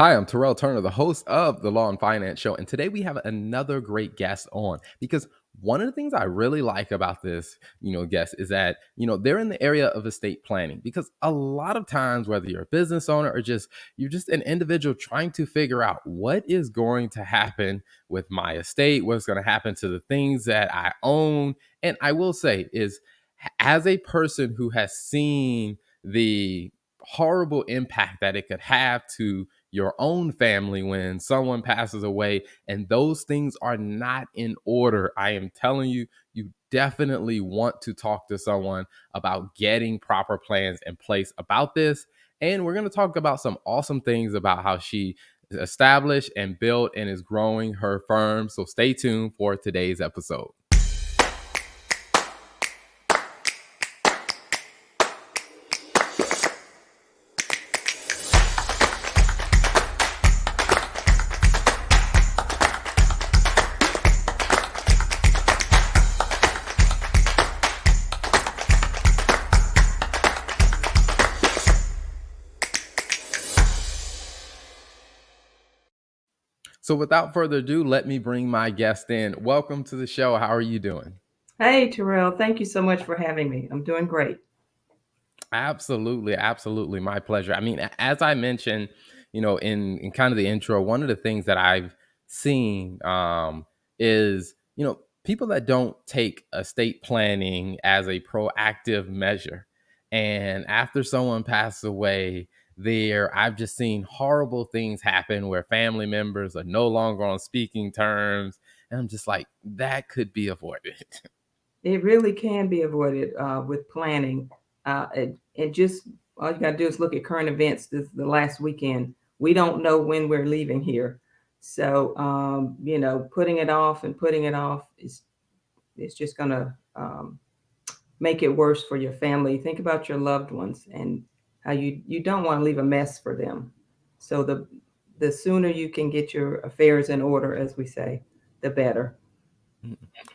Hi, I'm Terrell Turner, the host of the Law and Finance Show. And today we have another great guest on because one of the things I really like about this, guest is that, they're in the area of estate planning because a lot of times, whether you're a business owner or you're just an individual trying to figure out what is going to happen with my estate, what's going to happen to the things that I own. And I will say is as a person who has seen the horrible impact that it could have to your own family when someone passes away and those things are not in order, I am telling you, you definitely want to talk to someone about getting proper plans in place about this. And we're going to talk about some awesome things about how she established and built and is growing her firm. So stay tuned for today's episode. So without further ado, let me bring my guest in. Welcome to the show. How are you doing? Hey, Terrell, thank you so much for having me. I'm doing great. Absolutely, absolutely. My pleasure. I mean, as I mentioned, in kind of the intro, one of the things that I've seen is, people that don't take estate planning as a proactive measure. And after someone passes away, I've just seen horrible things happen where family members are no longer on speaking terms. And I'm just like, that could be avoided. It really can be avoided with planning. And just all you got to do is look at current events the last weekend. We don't know when we're leaving here. So, putting it off and putting it off is it's just going to make it worse for your family. Think about your loved ones and how you don't want to leave a mess for them. So the sooner you can get your affairs in order, as we say, the better.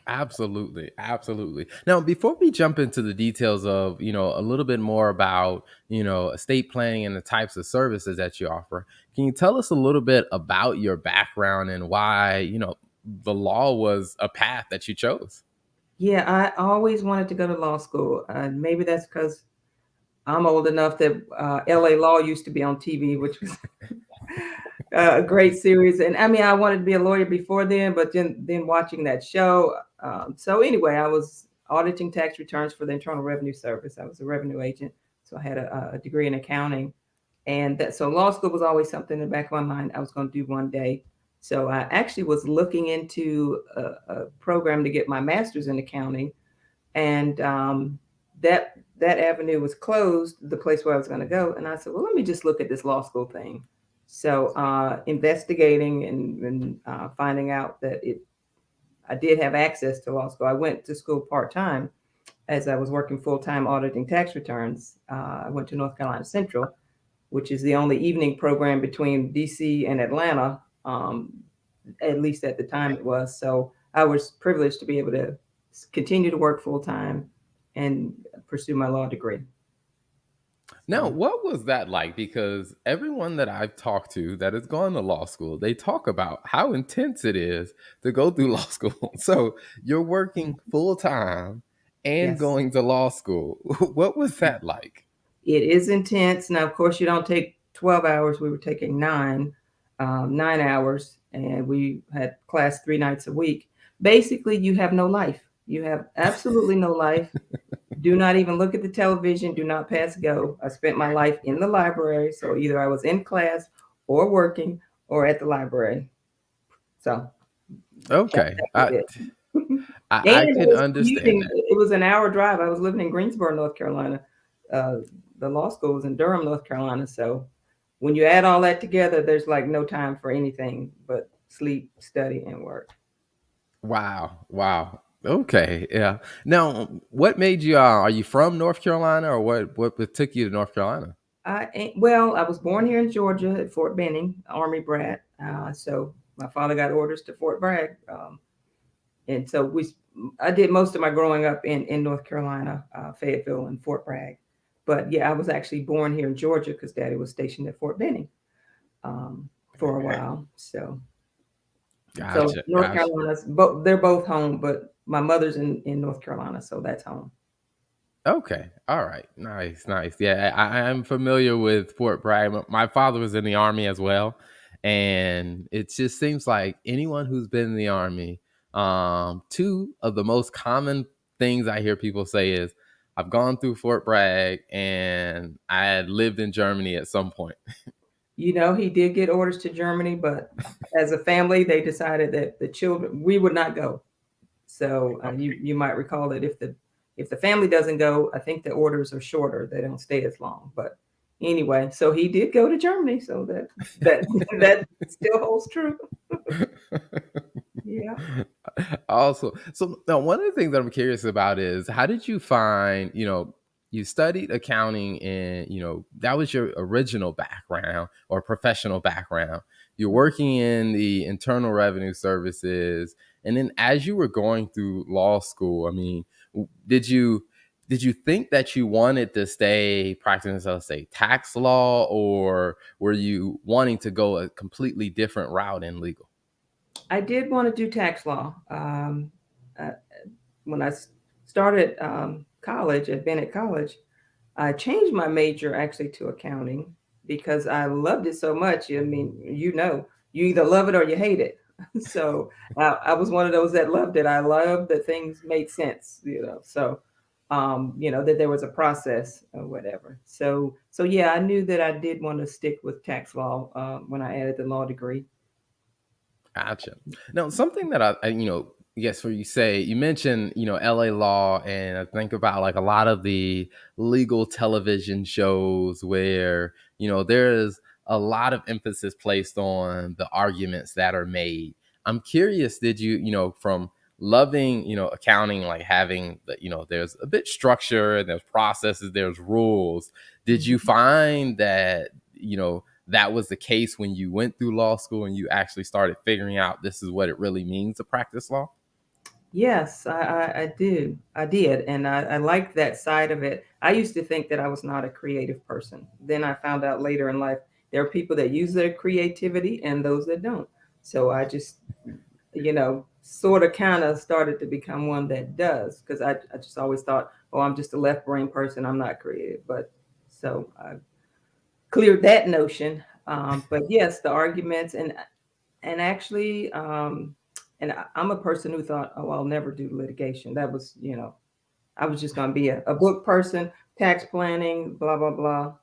Absolutely, absolutely. Now, before we jump into the details of, a little bit more about, estate planning and the types of services that you offer, can you tell us a little bit about your background and why, the law was a path that you chose? Yeah, I always wanted to go to law school. Maybe that's because I'm old enough that LA Law used to be on TV, which was a great series. And I mean, I wanted to be a lawyer before then, but then watching that show. So anyway, I was auditing tax returns for the Internal Revenue Service. I was a revenue agent, so I had a degree in accounting, and so law school was always something in the back of my mind I was going to do one day. So I actually was looking into a program to get my master's in accounting, and that avenue was closed, the place where I was going to go. And I said, well, let me just look at this law school thing. So investigating and finding out that I did have access to law school. I went to school part time as I was working full time auditing tax returns. I went to North Carolina Central, which is the only evening program between DC and Atlanta, at least at the time it was. So I was privileged to be able to continue to work full time and pursue my law degree. Now, So, what was that like? Because everyone that I've talked to that has gone to law school, they talk about how intense it is to go through law school. So you're working full time and yes, going to law school. What was that like? it is intense. Now, of course, you don't take 12 hours. We were taking 9 hours, and we had class 3 nights a week. Basically, you have no life. You have absolutely no life. Do not even look at the television. Do not pass go. I spent my life in the library. So either I was in class or working or at the library. So Okay, that was it. I And it can was understand commuting. that. It was an hour drive. I was living in Greensboro, North Carolina. Uh, the law school was in Durham, North Carolina. So when you add all that together, there's like no time for anything but sleep, study, and work. Wow, wow. Okay, yeah. Now, what made you? Are you from North Carolina, or what took you to North Carolina? Well, I was born here in Georgia at Fort Benning, Army brat. So my father got orders to Fort Bragg, and so I did most of my growing up in North Carolina, Fayetteville and Fort Bragg. But yeah, I was actually born here in Georgia because Daddy was stationed at Fort Benning. um, for a while. So Gotcha, North gotcha. Carolina's they're both home, but my mother's in North Carolina, so that's home. Okay. All right. Nice, nice. Yeah, I am familiar with Fort Bragg. My father was in the army as well, and it just seems like anyone who's been in the army, two of the most common things I hear people say is, "I've gone through Fort Bragg and I had lived in Germany at some point." You know, he did get orders to Germany, but as a family, they decided that the children we would not go. So you might recall that if the family doesn't go, I think the orders are shorter. They don't stay as long. But anyway, so he did go to Germany. So that that still holds true. Yeah. Also, so now one of the things that I'm curious about is how did you find, you studied accounting and, that was your original background or professional background. You're working in the internal revenue services. And then as you were going through law school, I mean, did you think that you wanted to stay practicing, let's say, tax law, or were you wanting to go a completely different route in legal? I did want to do tax law. Uh, when I started college at Bennett College, I changed my major actually to accounting because I loved it so much. I mean, you either love it or you hate it. So I was one of those that loved it. I loved that things made sense, So, that there was a process or whatever. So yeah, I knew that I did want to stick with tax law when I added the law degree. Gotcha. Now, something that yes, where you say you mentioned, LA law, and I think about like a lot of the legal television shows where, there's a lot of emphasis placed on the arguments that are made. I'm curious, did you, from loving, accounting, like having the, there's a bit structure and there's processes, there's rules. Did you Mhm. find that, that was the case when you went through law school and you actually started figuring out this is what it really means to practice law? Yes, I do. I did. And I liked that side of it. I used to think that I was not a creative person. Then I found out later in life there are people that use their creativity and those that don't. So I just, sort of kind of started to become one that does because I just always thought, oh, I'm just a left brain person. I'm not creative. But so I cleared that notion. But yes, the arguments and actually, I'm a person who thought, oh, I'll never do litigation. That was, I was just going to be a book person, tax planning, blah, blah, blah.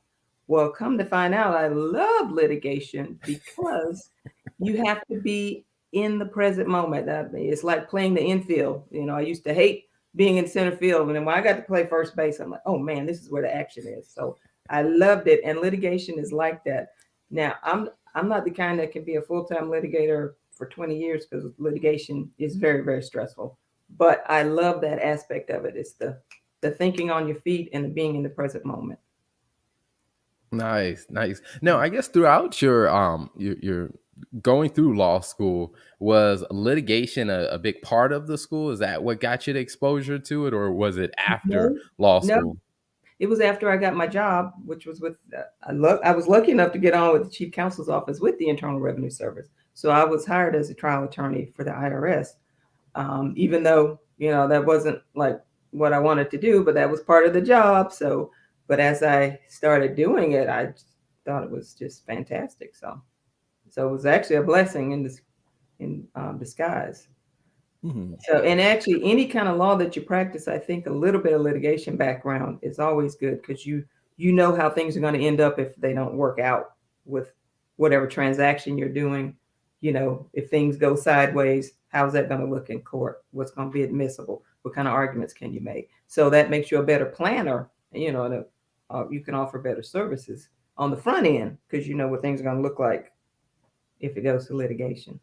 Well, come to find out, I love litigation because you have to be in the present moment. It's like playing the infield. I used to hate being in center field. And then when I got to play first base, I'm like, oh man, this is where the action is. So I loved it. And litigation is like that. Now, I'm not the kind that can be a full-time litigator for 20 years because litigation is very, very stressful. But I love that aspect of it. It's the thinking on your feet and the being in the present moment. Nice, nice. Now, I guess throughout your going through law school, was litigation a big part of the school? Is that what got you the exposure to it, or was it after No, law no, school? it was after I got my job, which was with I was lucky enough to get on with the chief counsel's office with the Internal Revenue Service. So I was hired as a trial attorney for the IRS, even though that wasn't like what I wanted to do, but that was part of the job. So, but as I started doing it, I just thought it was just fantastic. So it was actually a blessing in disguise. Mhm. So, and actually, any kind of law that you practice, I think a little bit of litigation background is always good because you know how things are going to end up if they don't work out with whatever transaction you're doing. If things go sideways, how's that going to look in court? What's going to be admissible? What kind of arguments can you make? So that makes you a better planner. And you can offer better services on the front end because you know what things are going to look like if it goes to litigation.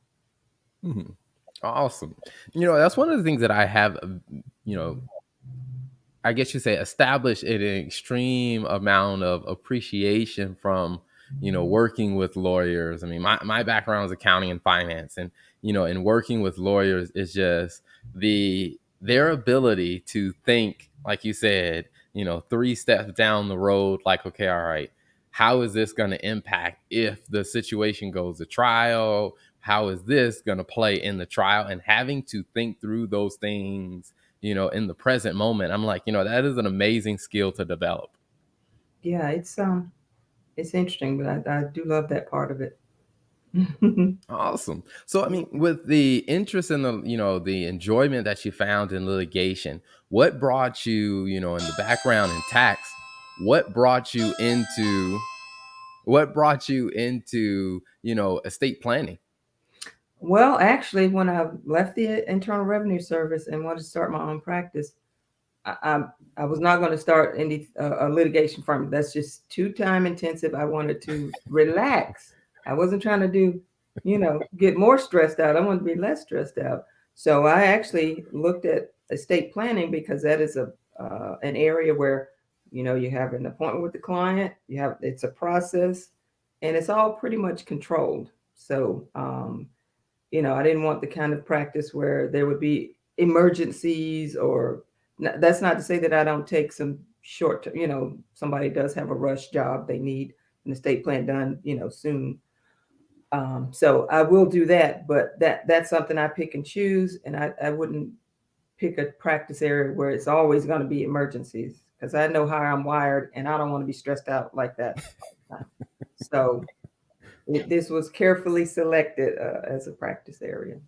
Mhm. Awesome. That's one of the things that I have, you know, I guess you say established an extreme amount of appreciation from, working with lawyers. I mean, my background is accounting and finance, and in working with lawyers is just their ability to think, like you said, three steps down the road, like, okay, all right. how is this going to impact if the situation goes to trial? How is this going to play in the trial? And having to think through those things, in the present moment, I'm like, that is an amazing skill to develop. Yeah, it's interesting, but I do love that part of it. Awesome. So, I mean, with the interest in the enjoyment that you found in litigation, what brought you, in the background in tax, what brought you into, estate planning? Well, actually, when I left the Internal Revenue Service and wanted to start my own practice, I, I, I was not going to start any a litigation firm. That's just too time intensive. I wanted to relax. I wasn't trying to get more stressed out. I wanted to be less stressed out. So I actually looked at estate planning because that is a an area where you have an appointment with the client. It's a process, and it's all pretty much controlled. So I didn't want the kind of practice where there would be emergencies or that's not to say that I don't take some short, somebody does have a rush job. They need an estate plan done, soon. So I will do that, but that's something I pick and choose. And I wouldn't pick a practice area where it's always going to be emergencies because I know how I'm wired and I don't want to be stressed out like that all the time. So this was carefully selected as a practice area.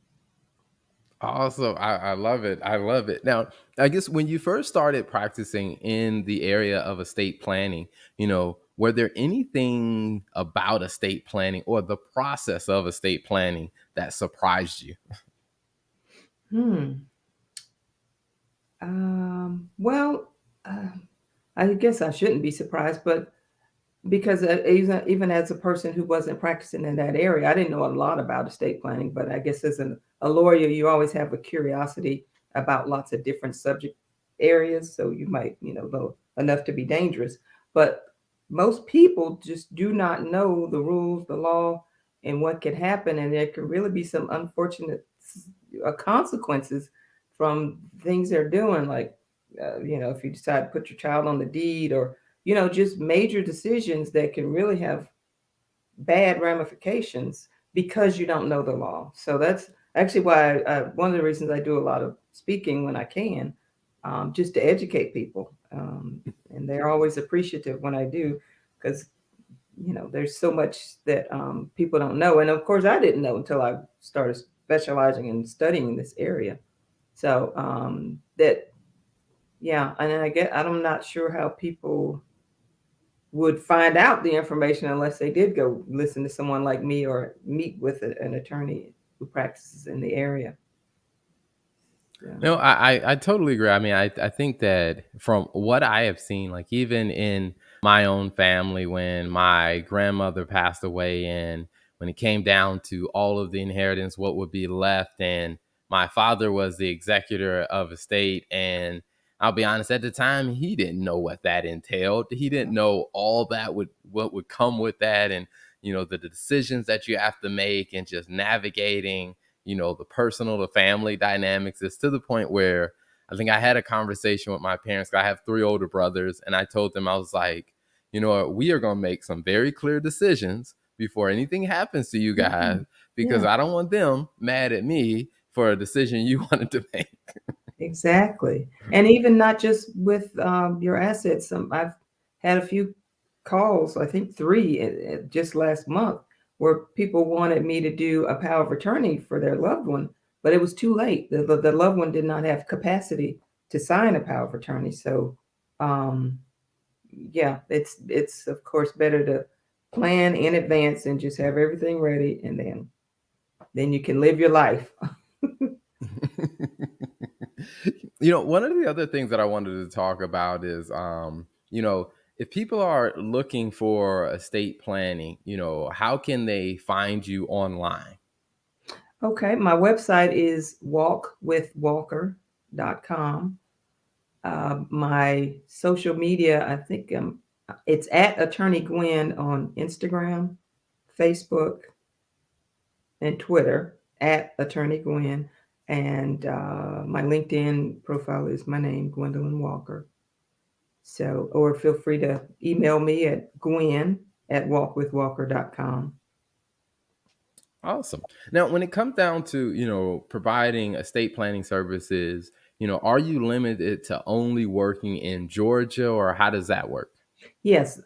Awesome. I love it. I love it. Now, I guess when you first started practicing in the area of estate planning, were there anything about estate planning or the process of estate planning that surprised you? Hmm. Well, I guess I shouldn't be surprised, but because even as a person who wasn't practicing in that area, I didn't know a lot about estate planning. But I guess as a lawyer, you always have a curiosity about lots of different subject areas, so you might know enough to be dangerous. But most people just do not know the rules, the law, and what could happen, and there can really be some unfortunate consequences from things they're doing, like if you decide to put your child on the deed or just major decisions that can really have bad ramifications because you don't know the law. So that's actually why one of the reasons I do a lot of speaking when I can, just to educate people. And they're always appreciative when I do because, there's so much that people don't know. And of course, I didn't know until I started specializing and studying this area. So yeah, and I'm not sure how people would find out the information unless they did go listen to someone like me or meet with an attorney who practices in the area. Yeah. No, I totally agree. I mean, I think that from what I have seen, like even in my own family, when my grandmother passed away and when it came down to all of the inheritance, what would be left, and my father was the executor of estate, and I'll be honest, at the time, he didn't know what that entailed. He didn't know all that would what would come with that, and the decisions that you have to make, and just navigating the personal, the family dynamics. Is to the point where I think I had a conversation with my parents. I have three older brothers, and I told them, I was like, you know what, we are going to make some very clear decisions before anything happens to you Yeah. guys, because Yeah. I don't want them mad at me for a decision you wanted to make. Exactly. And even not just with your assets. I've had a few calls, I think three just last month, where people wanted me to do a power of attorney for their loved one, but it was too late. The loved one did not have capacity to sign a power of attorney. So, um, yeah, it's of course better to plan in advance and just have everything ready, and then you can live your life. One of the other things that I wanted to talk about is, if people are looking for estate planning, how can they find you online? Okay, my website is walkwithwalker.com. My social media, I think it's at Attorney Gwen on Instagram, Facebook, and Twitter, at Attorney Gwen. And my LinkedIn profile is my name, Gwendolyn Walker. So, or feel free to email me at Gwen. at walkwithwalker.com. Awesome. Now, when it comes down to, providing estate planning services, are you limited to only working in Georgia, or how does that work? Yes,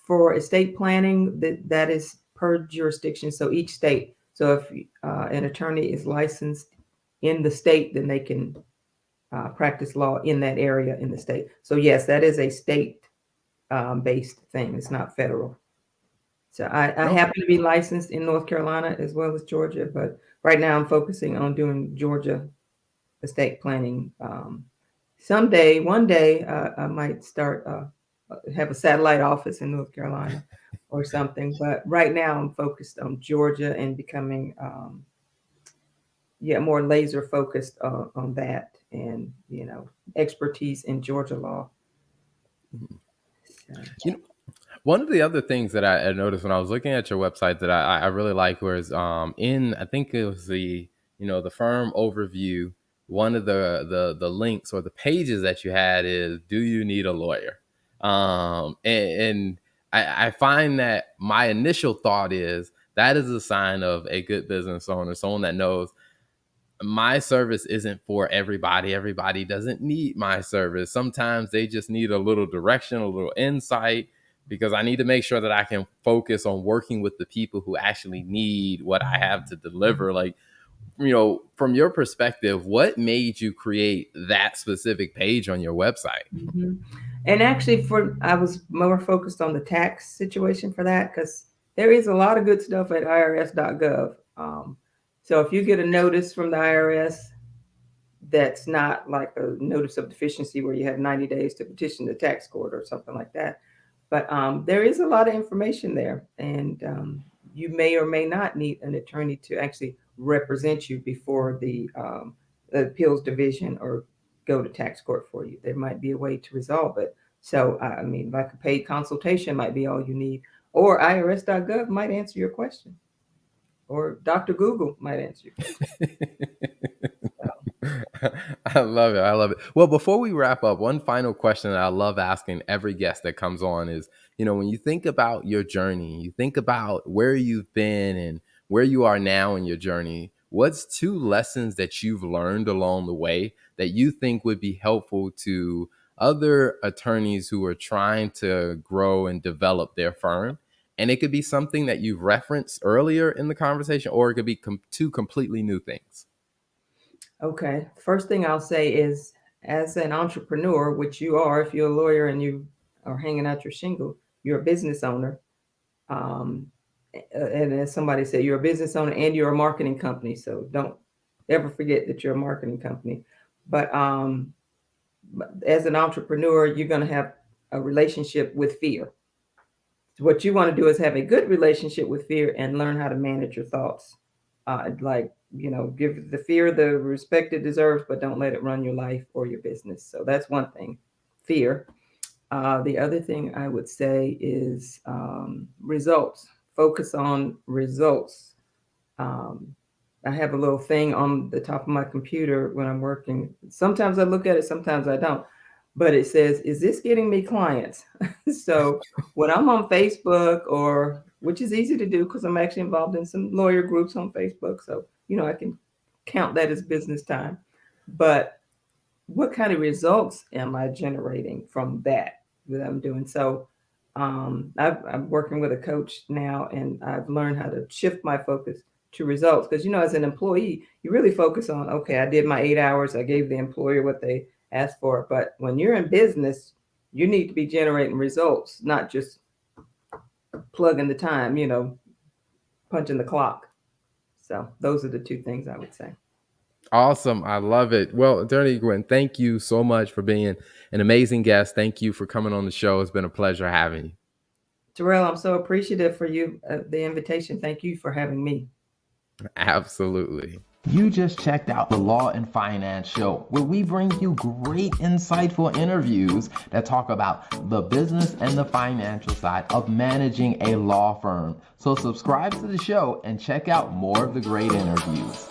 for estate planning, that is per jurisdiction. So each state. So if an attorney is licensed in the state, then they can practice law in that area in the state. So yes, that is a state based thing. It's not federal. So I Okay. happen to be licensed in North Carolina as well as Georgia, but right now I'm focusing on doing Georgia estate planning. Someday, one day, I might start have a satellite office in North Carolina or something. But right now, I'm focused on Georgia and becoming, yeah, more laser focused on that and expertise in Georgia law. Mhm. So, You know, One of the other things that I noticed when I was looking at your website that I really like was in, I think it was the firm overview. One of the links or the pages that you had is, do you need a lawyer? And I find that my initial thought is that is a sign of a good business owner, someone that knows my service isn't for everybody. Everybody doesn't need my service. Sometimes they just need a little direction, a little insight, because I need to make sure that I can focus on working with the people who actually need what I have to deliver. Like, from your perspective, what made you create that specific page on your website? mhm. And actually, for I was more focused on the tax situation for that because there is a lot of good stuff at irs.gov. So if you get a notice from the IRS that's not like a notice of deficiency where you have 90 days to petition the tax court or something like that. But there is a lot of information there, and you may or may not need an attorney to actually represent you before the appeals division or go to tax court for you. There might be a way to resolve it. So, I mean, like a paid consultation might be all you need, or irs.gov might answer your question, or Dr. Google might answer your question. So, I love it. I love it. Well, before we wrap up, one final question that I love asking every guest that comes on is, when you think about your journey, you think about where you've been and where you are now in your journey, what's two lessons that you've learned along the way that you think would be helpful to other attorneys who are trying to grow and develop their firm? And it could be something that you've referenced earlier in the conversation, or it could be two completely new things. okay. First thing I'll say is, as an entrepreneur, which you are, if you're a lawyer and you are hanging out your shingle, you're a business owner. Um, and as somebody said, you're a business owner and you're a marketing company. So don't ever forget that you're a marketing company. But as an entrepreneur, you're going to have a relationship with fear. What you want to do is have a good relationship with fear and learn how to manage your thoughts. Give the fear the respect it deserves, but don't let it run your life or your business. So that's one thing, fear. The other thing I would say is results. Focus on results. Um, I have a little thing on the top of my computer when I'm working. Sometimes I look at it, sometimes I don't. But it says, "Is this getting me clients?" So when I'm on Facebook, or which is easy to do because I'm actually involved in some lawyer groups on Facebook, so I can count that as business time. But what kind of results am I generating from that I'm doing? So I'm working with a coach now, and I've learned how to shift my focus to results because as an employee, you really focus on, okay, I did my 8 hours, I gave the employer what they asked for. But when you're in business, you need to be generating results, not just plugging the time, punching the clock. So those are the two things I would say. Awesome. I love it. Well, Attorney Gwen, thank you so much for being an amazing guest. Thank you for coming on the show. It's been a pleasure having you. Terrell, I'm so appreciative for you, the invitation. Thank you for having me. Absolutely. You just checked out the Law and Finance Show, where we bring you great, insightful interviews that talk about the business and the financial side of managing a law firm. So subscribe to the show and check out more of the great interviews.